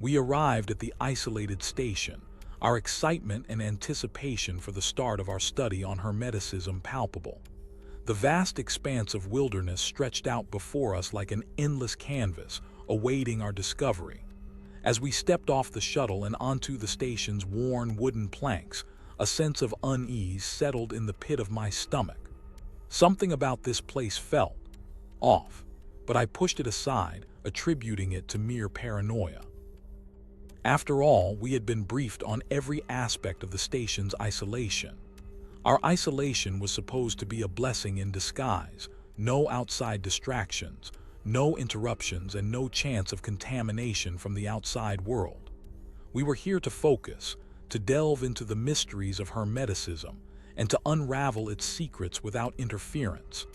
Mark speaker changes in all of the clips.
Speaker 1: We arrived at the isolated station, our excitement and anticipation for the start of our study on Hermeticism palpable. The vast expanse of wilderness stretched out before us like an endless canvas, awaiting our discovery. As we stepped off the shuttle and onto the station's worn wooden planks, a sense of unease settled in the pit of my stomach. Something about this place felt off, but I pushed it aside, attributing it to mere paranoia. After all, we had been briefed on every aspect of the station's isolation. Our isolation was supposed to be a blessing in disguise, no outside distractions, no interruptions, and no chance of contamination from the outside world. We were here to focus, to delve into the mysteries of Hermeticism, and to unravel its secrets without interference.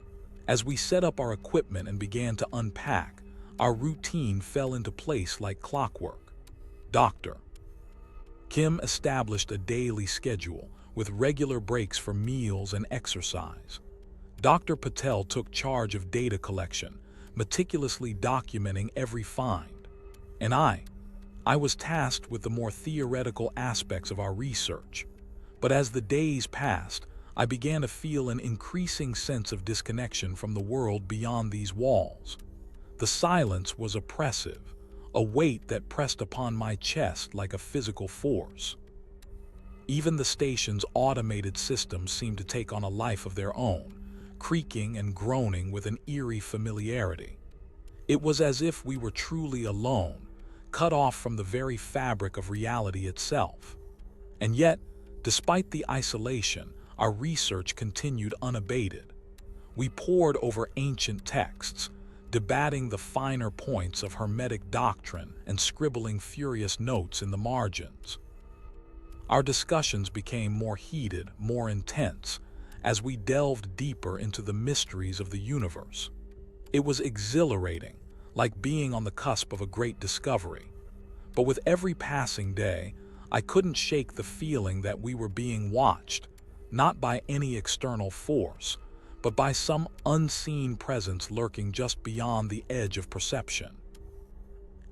Speaker 1: As we set up our equipment and began to unpack, our routine fell into place like clockwork. Dr. Kim established a daily schedule, with regular breaks for meals and exercise. Dr. Patel took charge of data collection, meticulously documenting every find. And I was tasked with the more theoretical aspects of our research. But as the days passed, I began to feel an increasing sense of disconnection from the world beyond these walls. The silence was oppressive, a weight that pressed upon my chest like a physical force. Even the station's automated systems seemed to take on a life of their own, creaking and groaning with an eerie familiarity. It was as if we were truly alone, cut off from the very fabric of reality itself. And yet, despite the isolation, our research continued unabated. We pored over ancient texts, debating the finer points of Hermetic doctrine and scribbling furious notes in the margins. Our discussions became more heated, more intense, as we delved deeper into the mysteries of the universe. It was exhilarating, like being on the cusp of a great discovery. But with every passing day, I couldn't shake the feeling that we were being watched, not by any external force, but by some unseen presence lurking just beyond the edge of perception.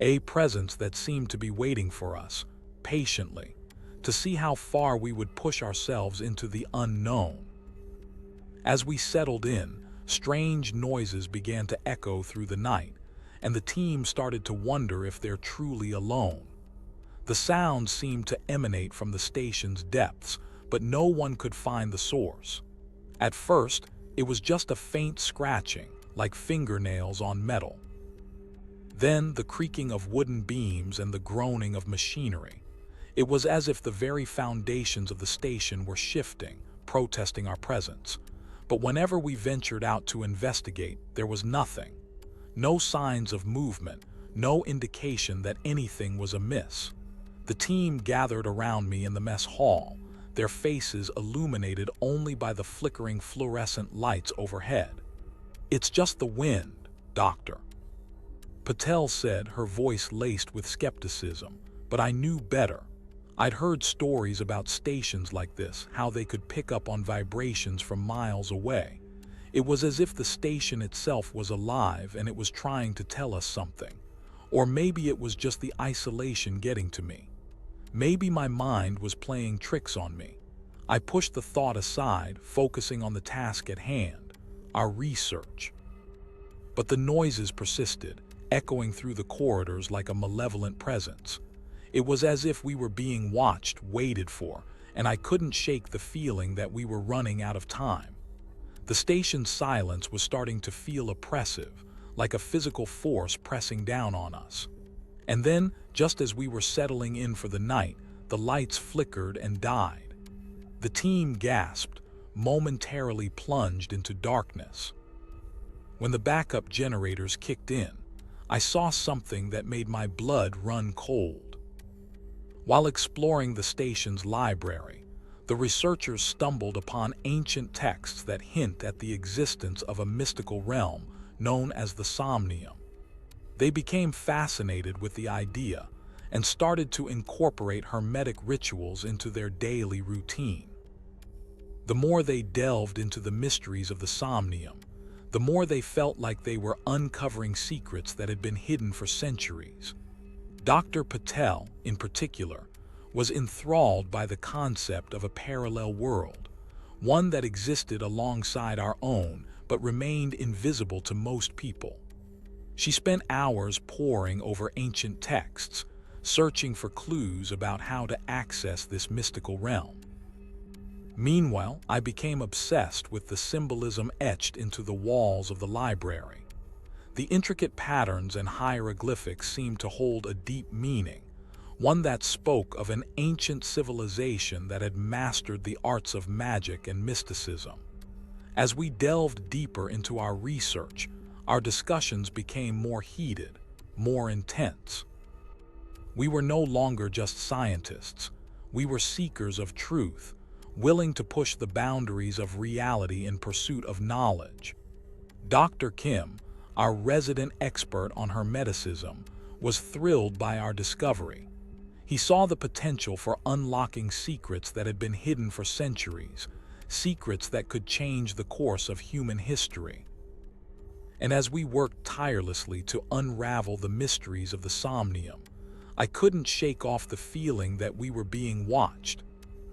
Speaker 1: A presence that seemed to be waiting for us, patiently, to see how far we would push ourselves into the unknown. As we settled in, strange noises began to echo through the night, and the team started to wonder if they're truly alone. The sounds seemed to emanate from the station's depths, but no one could find the source. At first, it was just a faint scratching, like fingernails on metal. Then the creaking of wooden beams and the groaning of machinery. It was as if the very foundations of the station were shifting, protesting our presence. But whenever we ventured out to investigate, there was nothing. No signs of movement, no indication that anything was amiss. The team gathered around me in the mess hall, their faces illuminated only by the flickering fluorescent lights overhead. "It's just the wind, Doctor," Patel said, her voice laced with skepticism, but I knew better. I'd heard stories about stations like this, how they could pick up on vibrations from miles away. It was as if the station itself was alive and it was trying to tell us something. Or maybe it was just the isolation getting to me. Maybe my mind was playing tricks on me. I pushed the thought aside, focusing on the task at hand, our research. But the noises persisted, echoing through the corridors like a malevolent presence. It was as if we were being watched, waited for, and I couldn't shake the feeling that we were running out of time. The station's silence was starting to feel oppressive, like a physical force pressing down on us. And then, just as we were settling in for the night, the lights flickered and died. The team gasped, momentarily plunged into darkness. When the backup generators kicked in, I saw something that made my blood run cold. While exploring the station's library, the researchers stumbled upon ancient texts that hint at the existence of a mystical realm known as the Somnium. They became fascinated with the idea and started to incorporate Hermetic rituals into their daily routine. The more they delved into the mysteries of the Somnium, the more they felt like they were uncovering secrets that had been hidden for centuries. Dr. Patel, in particular, was enthralled by the concept of a parallel world, one that existed alongside our own but remained invisible to most people. She spent hours poring over ancient texts, searching for clues about how to access this mystical realm. Meanwhile, I became obsessed with the symbolism etched into the walls of the library. The intricate patterns and hieroglyphics seemed to hold a deep meaning, one that spoke of an ancient civilization that had mastered the arts of magic and mysticism. As we delved deeper into our research, our discussions became more heated, more intense. We were no longer just scientists. We were seekers of truth, willing to push the boundaries of reality in pursuit of knowledge. Dr. Kim, our resident expert on Hermeticism, was thrilled by our discovery. He saw the potential for unlocking secrets that had been hidden for centuries, secrets that could change the course of human history. And as we worked tirelessly to unravel the mysteries of the Somnium, I couldn't shake off the feeling that we were being watched,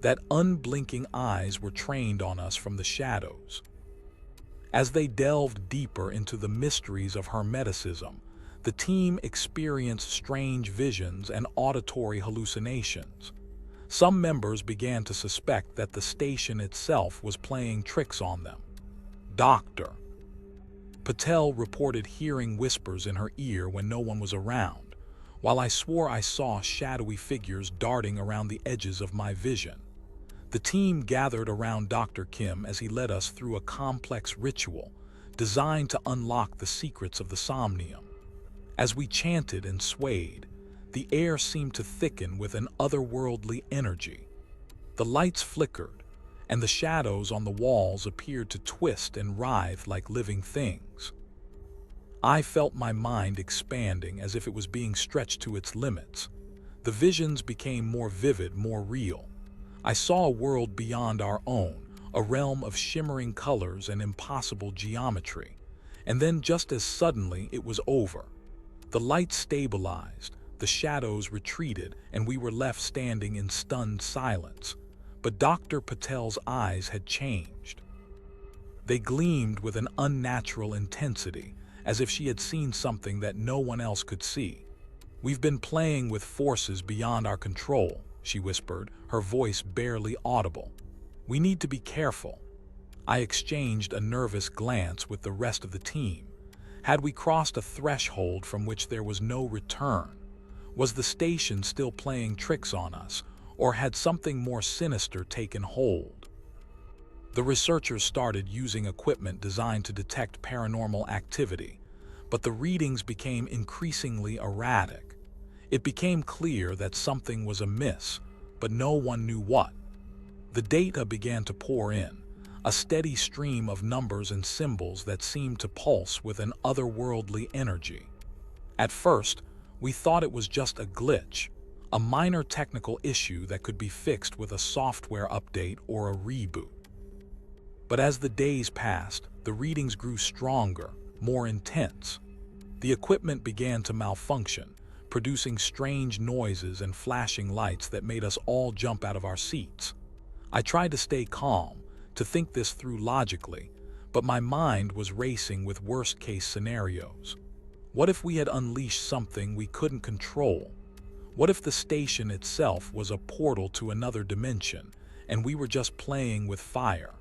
Speaker 1: that unblinking eyes were trained on us from the shadows. As they delved deeper into the mysteries of Hermeticism, the team experienced strange visions and auditory hallucinations. Some members began to suspect that the station itself was playing tricks on them. Dr. Patel reported hearing whispers in her ear when no one was around, while I swore I saw shadowy figures darting around the edges of my vision. The team gathered around Dr. Kim as he led us through a complex ritual designed to unlock the secrets of the Somnium. As we chanted and swayed, the air seemed to thicken with an otherworldly energy. The lights flickered, and the shadows on the walls appeared to twist and writhe like living things. I felt my mind expanding as if it was being stretched to its limits. The visions became more vivid, more real. I saw a world beyond our own, a realm of shimmering colors and impossible geometry. And then, just as suddenly, it was over. The lights stabilized, the shadows retreated, and we were left standing in stunned silence. But Dr. Patel's eyes had changed. They gleamed with an unnatural intensity, as if she had seen something that no one else could see. "We've been playing with forces beyond our control," she whispered, her voice barely audible. "We need to be careful." I exchanged a nervous glance with the rest of the team. Had we crossed a threshold from which there was no return? Was the station still playing tricks on us, or had something more sinister taken hold? The researchers started using equipment designed to detect paranormal activity, but the readings became increasingly erratic. It became clear that something was amiss, but no one knew what. The data began to pour in, a steady stream of numbers and symbols that seemed to pulse with an otherworldly energy. At first, we thought it was just a glitch, a minor technical issue that could be fixed with a software update or a reboot. But as the days passed, the readings grew stronger, more intense. The equipment began to malfunction, producing strange noises and flashing lights that made us all jump out of our seats. I tried to stay calm, to think this through logically, but my mind was racing with worst-case scenarios. What if we had unleashed something we couldn't control? What if the station itself was a portal to another dimension, and we were just playing with fire?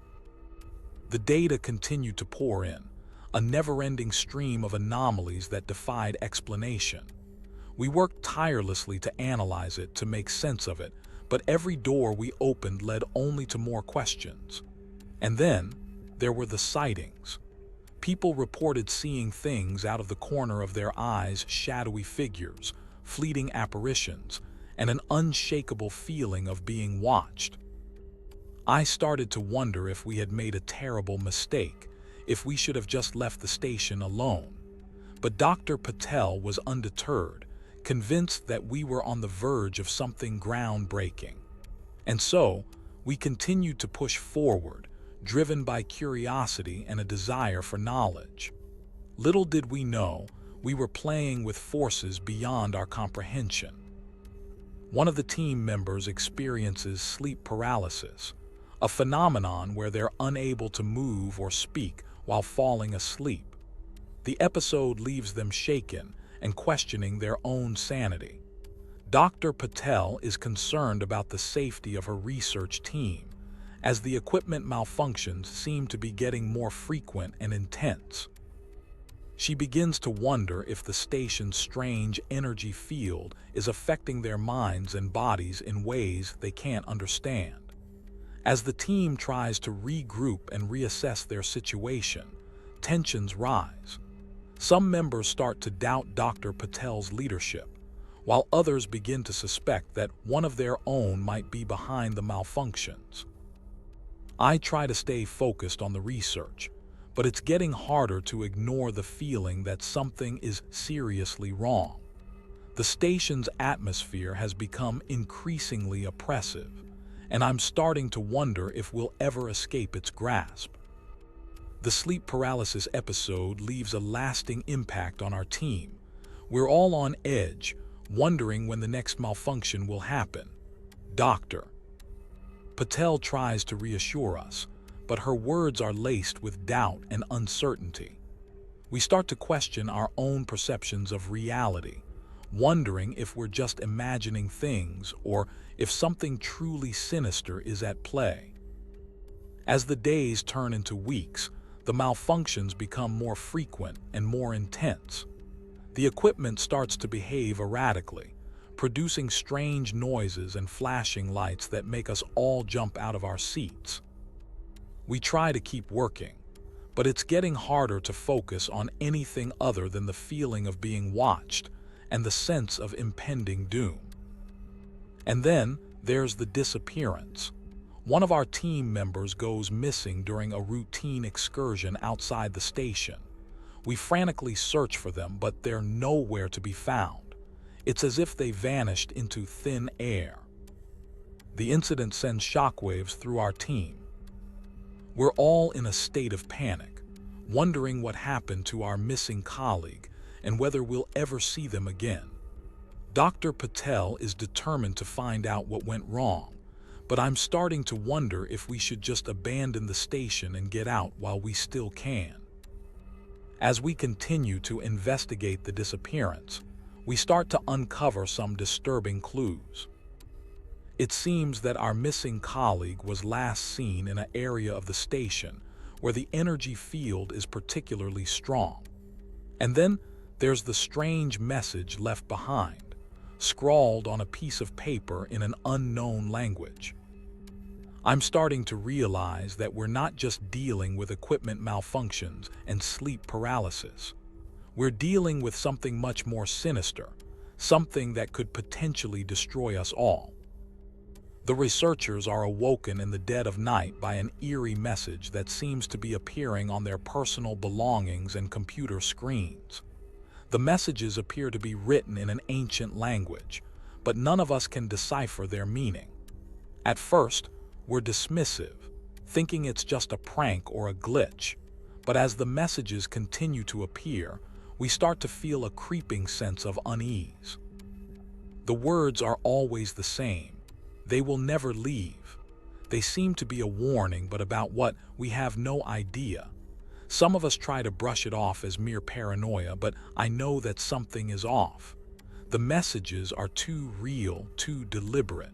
Speaker 1: The data continued to pour in, a never-ending stream of anomalies that defied explanation. We worked tirelessly to analyze it, to make sense of it, but every door we opened led only to more questions. And then, there were the sightings. People reported seeing things out of the corner of their eyes, shadowy figures, fleeting apparitions, and an unshakable feeling of being watched. I started to wonder if we had made a terrible mistake, if we should have just left the station alone. But Dr. Patel was undeterred, convinced that we were on the verge of something groundbreaking. And so, we continued to push forward, driven by curiosity and a desire for knowledge. Little did we know, We were playing with forces beyond our comprehension. One of the team members experiences sleep paralysis, a phenomenon where they're unable to move or speak while falling asleep. The episode leaves them shaken and questioning their own sanity. Dr. Patel is concerned about the safety of her research team, as the equipment malfunctions seem to be getting more frequent and intense. She begins to wonder if the station's strange energy field is affecting their minds and bodies in ways they can't understand. As the team tries to regroup and reassess their situation, tensions rise. Some members start to doubt Dr. Patel's leadership, while others begin to suspect that one of their own might be behind the malfunctions. I try to stay focused on the research, but it's getting harder to ignore the feeling that something is seriously wrong. The station's atmosphere has become increasingly oppressive, and I'm starting to wonder if we'll ever escape its grasp. The sleep paralysis episode leaves a lasting impact on our team. We're all on edge, wondering when the next malfunction will happen. Dr. Patel tries to reassure us, but her words are laced with doubt and uncertainty. We start to question our own perceptions of reality, wondering if we're just imagining things or if something truly sinister is at play. As the days turn into weeks, the malfunctions become more frequent and more intense. The equipment starts to behave erratically, producing strange noises and flashing lights that make us all jump out of our seats. We try to keep working, but it's getting harder to focus on anything other than the feeling of being watched and the sense of impending doom. And then there's the disappearance. One of our team members goes missing during a routine excursion outside the station. We frantically search for them, but they're nowhere to be found. It's as if they vanished into thin air. The incident sends shockwaves through our team. We're all in a state of panic, wondering what happened to our missing colleague and whether we'll ever see them again. Dr. Patel is determined to find out what went wrong, but I'm starting to wonder if we should just abandon the station and get out while we still can. As we continue to investigate the disappearance, we start to uncover some disturbing clues. It seems that our missing colleague was last seen in an area of the station where the energy field is particularly strong. And then there's the strange message left behind, scrawled on a piece of paper in an unknown language. I'm starting to realize that we're not just dealing with equipment malfunctions and sleep paralysis. We're dealing with something much more sinister, something that could potentially destroy us all. The researchers are awoken in the dead of night by an eerie message that seems to be appearing on their personal belongings and computer screens. The messages appear to be written in an ancient language, but none of us can decipher their meaning. At first, we're dismissive, thinking it's just a prank or a glitch, but as the messages continue to appear, we start to feel a creeping sense of unease. The words are always the same. They will never leave. They seem to be a warning, but about what, we have no idea. Some of us try to brush it off as mere paranoia, but I know that something is off. The messages are too real, too deliberate.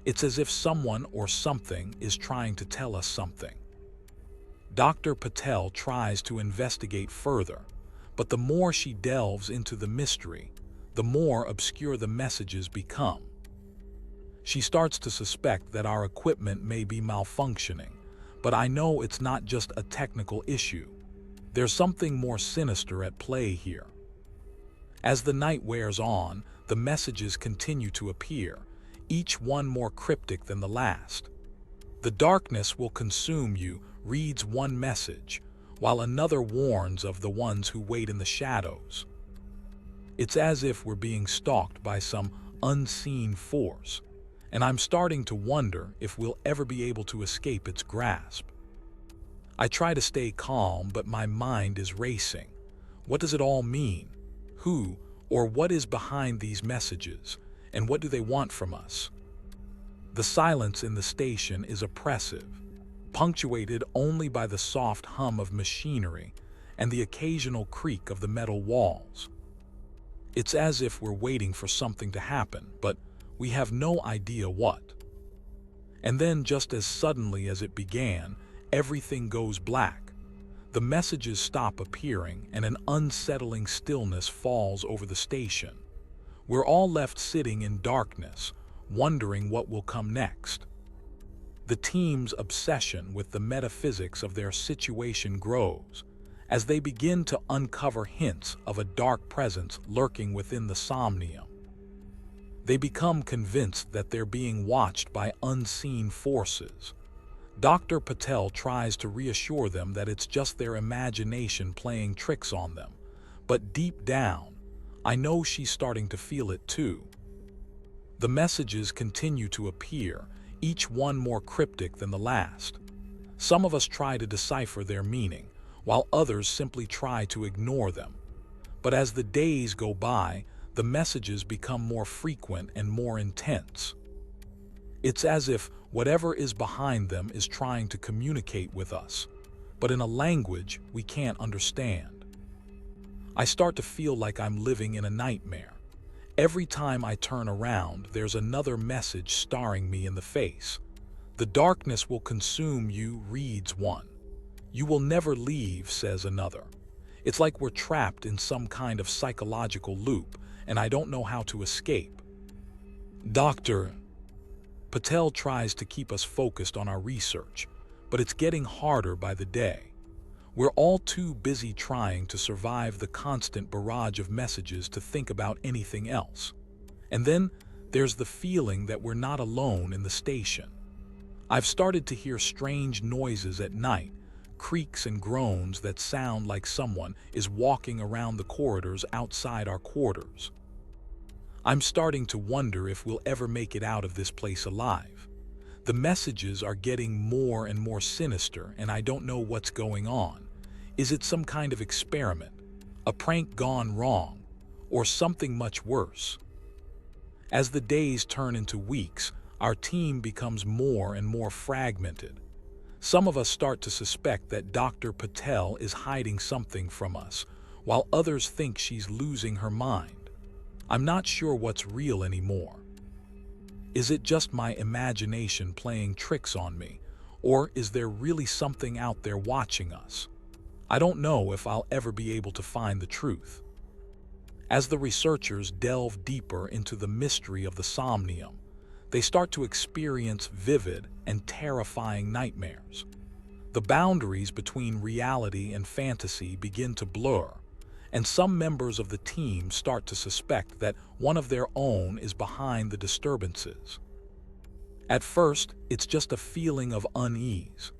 Speaker 1: It's as if someone or something is trying to tell us something. Dr. Patel tries to investigate further, but the more she delves into the mystery, the more obscure the messages become. She starts to suspect that our equipment may be malfunctioning, but I know it's not just a technical issue. There's something more sinister at play here. As the night wears on, the messages continue to appear, each one more cryptic than the last. The darkness will consume you, reads one message, while another warns of the ones who wait in the shadows. It's as if we're being stalked by some unseen force, and I'm starting to wonder if we'll ever be able to escape its grasp. I try to stay calm, but my mind is racing. What does it all mean? Who or what is behind these messages, and what do they want from us? The silence in the station is oppressive, punctuated only by the soft hum of machinery and the occasional creak of the metal walls. It's as if we're waiting for something to happen, but we have no idea what. And then, just as suddenly as it began, everything goes black. The messages stop appearing, and an unsettling stillness falls over the station. We're all left sitting in darkness, wondering what will come next. The team's obsession with the metaphysics of their situation grows as they begin to uncover hints of a dark presence lurking within the Somnium. They become convinced that they're being watched by unseen forces. Dr. Patel tries to reassure them that it's just their imagination playing tricks on them, but deep down, I know she's starting to feel it too. The messages continue to appear, each one more cryptic than the last. Some of us try to decipher their meaning, while others simply try to ignore them. But as the days go by, the messages become more frequent and more intense. It's as if whatever is behind them is trying to communicate with us, but in a language we can't understand. I start to feel like I'm living in a nightmare. Every time I turn around, there's another message staring me in the face. The darkness will consume you, reads one. You will never leave, says another. It's like we're trapped in some kind of psychological loop, and I don't know how to escape. Dr. Patel tries to keep us focused on our research, but it's getting harder by the day. We're all too busy trying to survive the constant barrage of messages to think about anything else. And then there's the feeling that we're not alone in the station. I've started to hear strange noises at night, creaks and groans that sound like someone is walking around the corridors outside our quarters. I'm starting to wonder if we'll ever make it out of this place alive. The messages are getting more and more sinister, and I don't know what's going on. Is it some kind of experiment, a prank gone wrong, or something much worse? As the days turn into weeks, our team becomes more and more fragmented. Some of us start to suspect that Dr. Patel is hiding something from us, while others think she's losing her mind. I'm not sure what's real anymore. Is it just my imagination playing tricks on me, or is there really something out there watching us? I don't know if I'll ever be able to find the truth. As the researchers delve deeper into the mystery of the Somnium, they start to experience vivid and terrifying nightmares. The boundaries between reality and fantasy begin to blur, and some members of the team start to suspect that one of their own is behind the disturbances. At first, it's just a feeling of unease.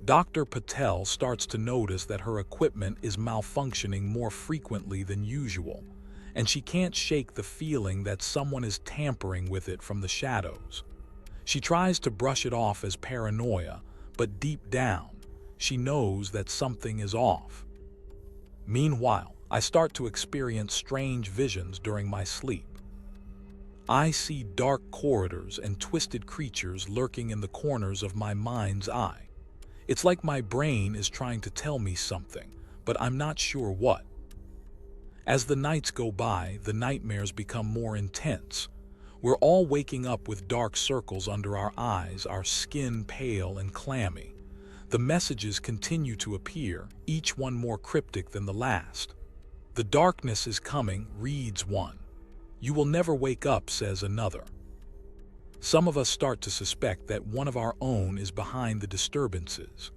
Speaker 1: Dr. Patel starts to notice that her equipment is malfunctioning more frequently than usual, and she can't shake the feeling that someone is tampering with it from the shadows. She tries to brush it off as paranoia, but deep down, she knows that something is off. Meanwhile, I start to experience strange visions during my sleep. I see dark corridors and twisted creatures lurking in the corners of my mind's eye. It's like my brain is trying to tell me something, but I'm not sure what. As the nights go by, the nightmares become more intense. We're all waking up with dark circles under our eyes, our skin pale and clammy. The messages continue to appear, each one more cryptic than the last. The darkness is coming, reads one. You will never wake up, says another. Some of us start to suspect that one of our own is behind the disturbances.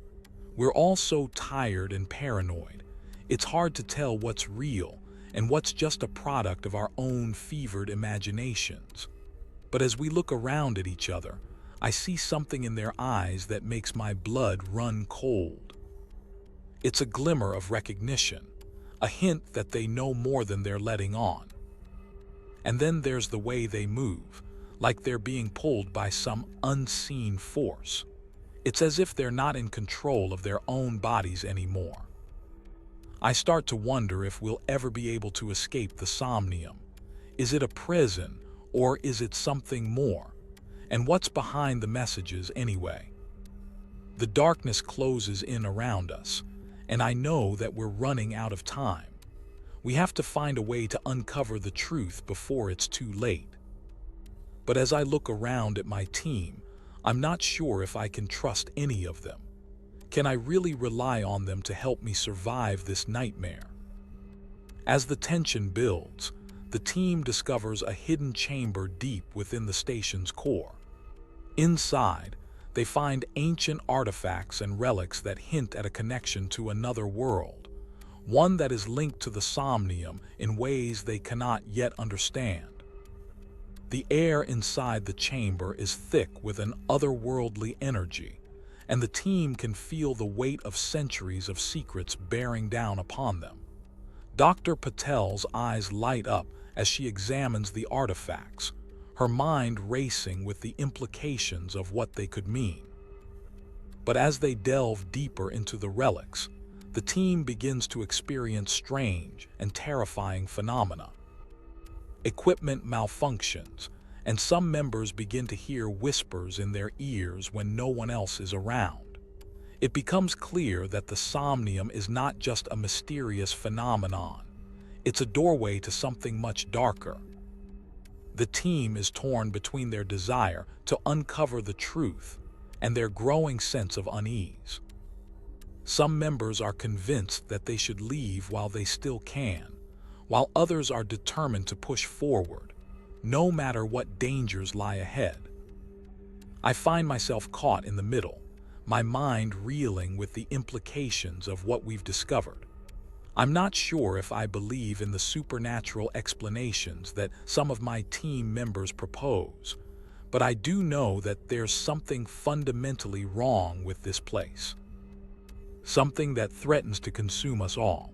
Speaker 1: We're all so tired and paranoid. It's hard to tell what's real and what's just a product of our own fevered imaginations. But as we look around at each other, I see something in their eyes that makes my blood run cold. It's a glimmer of recognition, a hint that they know more than they're letting on. And then there's the way they move, like they're being pulled by some unseen force. It's as if they're not in control of their own bodies anymore. I start to wonder if we'll ever be able to escape the Somnium. Is it a prison, or is it something more? And what's behind the messages anyway? The darkness closes in around us, and I know that we're running out of time. We have to find a way to uncover the truth before it's too late. But as I look around at my team, I'm not sure if I can trust any of them. Can I really rely on them to help me survive this nightmare? As the tension builds, the team discovers a hidden chamber deep within the station's core. Inside, they find ancient artifacts and relics that hint at a connection to another world, one that is linked to the Somnium in ways they cannot yet understand. The air inside the chamber is thick with an otherworldly energy, and the team can feel the weight of centuries of secrets bearing down upon them. Dr. Patel's eyes light up as she examines the artifacts, her mind racing with the implications of what they could mean. But as they delve deeper into the relics, the team begins to experience strange and terrifying phenomena. Equipment malfunctions, and some members begin to hear whispers in their ears when no one else is around. It becomes clear that the Somnium is not just a mysterious phenomenon. It's a doorway to something much darker. The team is torn between their desire to uncover the truth and their growing sense of unease. Some members are convinced that they should leave while they still can, while others are determined to push forward, no matter what dangers lie ahead. I find myself caught in the middle, my mind reeling with the implications of what we've discovered. I'm not sure if I believe in the supernatural explanations that some of my team members propose, but I do know that there's something fundamentally wrong with this place. Something that threatens to consume us all.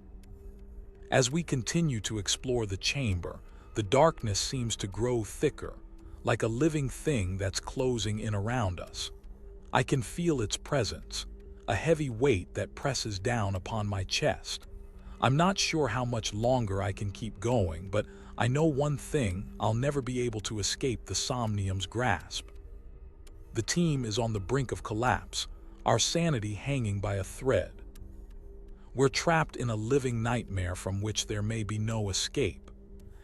Speaker 1: As we continue to explore the chamber, the darkness seems to grow thicker, like a living thing that's closing in around us. I can feel its presence, a heavy weight that presses down upon my chest. I'm not sure how much longer I can keep going, but I know one thing: I'll never be able to escape the Somnium's grasp. The team is on the brink of collapse, our sanity hanging by a thread. We're trapped in a living nightmare from which there may be no escape.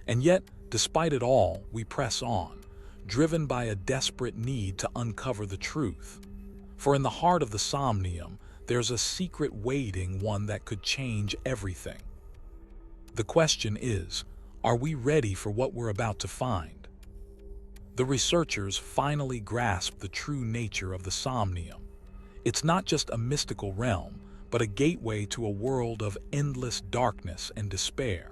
Speaker 1: And yet, despite it all, we press on, driven by a desperate need to uncover the truth. For in the heart of the Somnium, there's a secret waiting, one that could change everything. The question is, are we ready for what we're about to find? The researchers finally grasp the true nature of the Somnium. It's not just a mystical realm, but a gateway to a world of endless darkness and despair.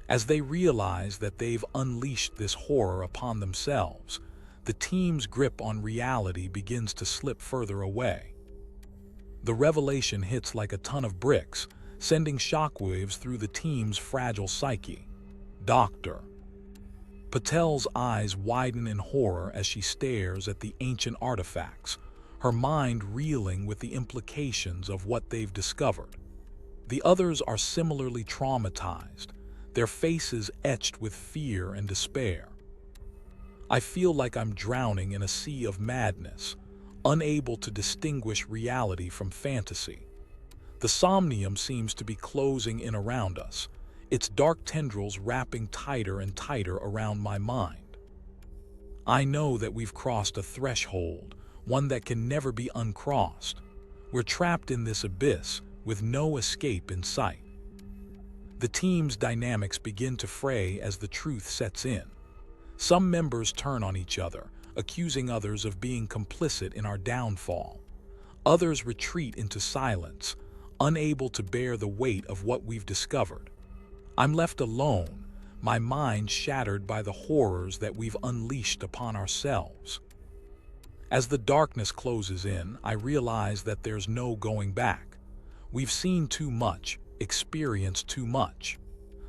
Speaker 1: As they realize that they've unleashed this horror upon themselves, the team's grip on reality begins to slip further away. The revelation hits like a ton of bricks, sending shockwaves through the team's fragile psyche. Dr. Patel's eyes widen in horror as she stares at the ancient artifacts, her mind reeling with the implications of what they've discovered. The others are similarly traumatized, their faces etched with fear and despair. I feel like I'm drowning in a sea of madness, unable to distinguish reality from fantasy. The Somnium seems to be closing in around us, its dark tendrils wrapping tighter and tighter around my mind. I know that we've crossed a threshold, one that can never be uncrossed. We're trapped in this abyss with no escape in sight. The team's dynamics begin to fray as the truth sets in. Some members turn on each other, accusing others of being complicit in our downfall. Others retreat into silence, unable to bear the weight of what we've discovered. I'm left alone, my mind shattered by the horrors that we've unleashed upon ourselves. As the darkness closes in, I realize that there's no going back. We've seen too much, experienced too much.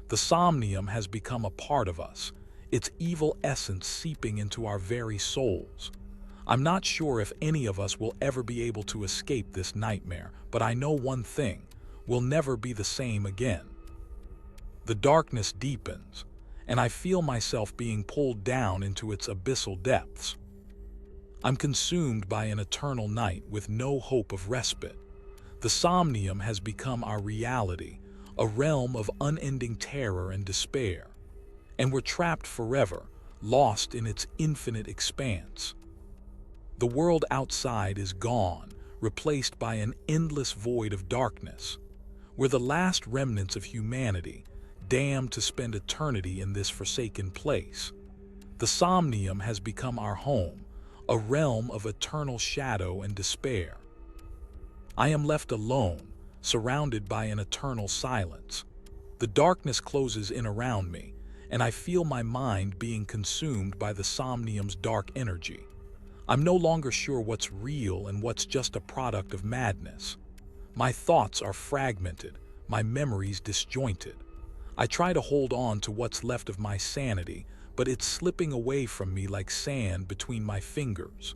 Speaker 1: The Somnium has become a part of us, its evil essence seeping into our very souls. I'm not sure if any of us will ever be able to escape this nightmare, but I know one thing: will never be the same again. The darkness deepens, and I feel myself being pulled down into its abyssal depths. I'm consumed by an eternal night with no hope of respite. The Somnium has become our reality, a realm of unending terror and despair. And we're trapped forever, lost in its infinite expanse. The world outside is gone, replaced by an endless void of darkness. We're the last remnants of humanity, damned to spend eternity in this forsaken place. The Somnium has become our home, a realm of eternal shadow and despair. I am left alone, surrounded by an eternal silence. The darkness closes in around me, and I feel my mind being consumed by the Somnium's dark energy. I'm no longer sure what's real and what's just a product of madness. My thoughts are fragmented, my memories disjointed. I try to hold on to what's left of my sanity, but it's slipping away from me like sand between my fingers.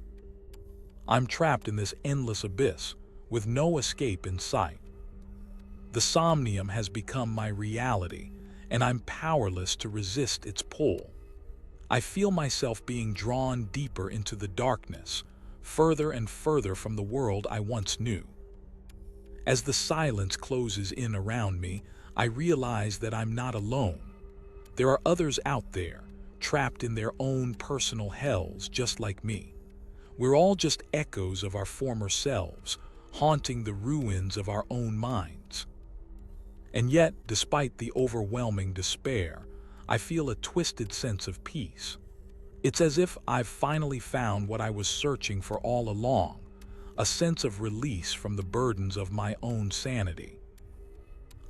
Speaker 1: I'm trapped in this endless abyss, with no escape in sight. The Somnium has become my reality, and I'm powerless to resist its pull. I feel myself being drawn deeper into the darkness, further and further from the world I once knew. As the silence closes in around me, I realize that I'm not alone. There are others out there, trapped in their own personal hells just like me. We're all just echoes of our former selves, haunting the ruins of our own minds. And yet, despite the overwhelming despair, I feel a twisted sense of peace. It's as if I've finally found what I was searching for all along, a sense of release from the burdens of my own sanity.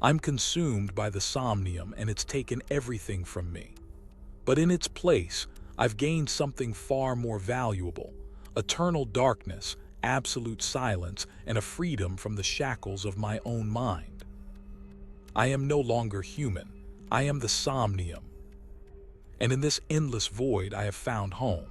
Speaker 1: I'm consumed by the Somnium and it's taken everything from me. But in its place, I've gained something far more valuable: eternal darkness, absolute silence, and a freedom from the shackles of my own mind. I am no longer human. I am the Somnium. And in this endless void, I have found home.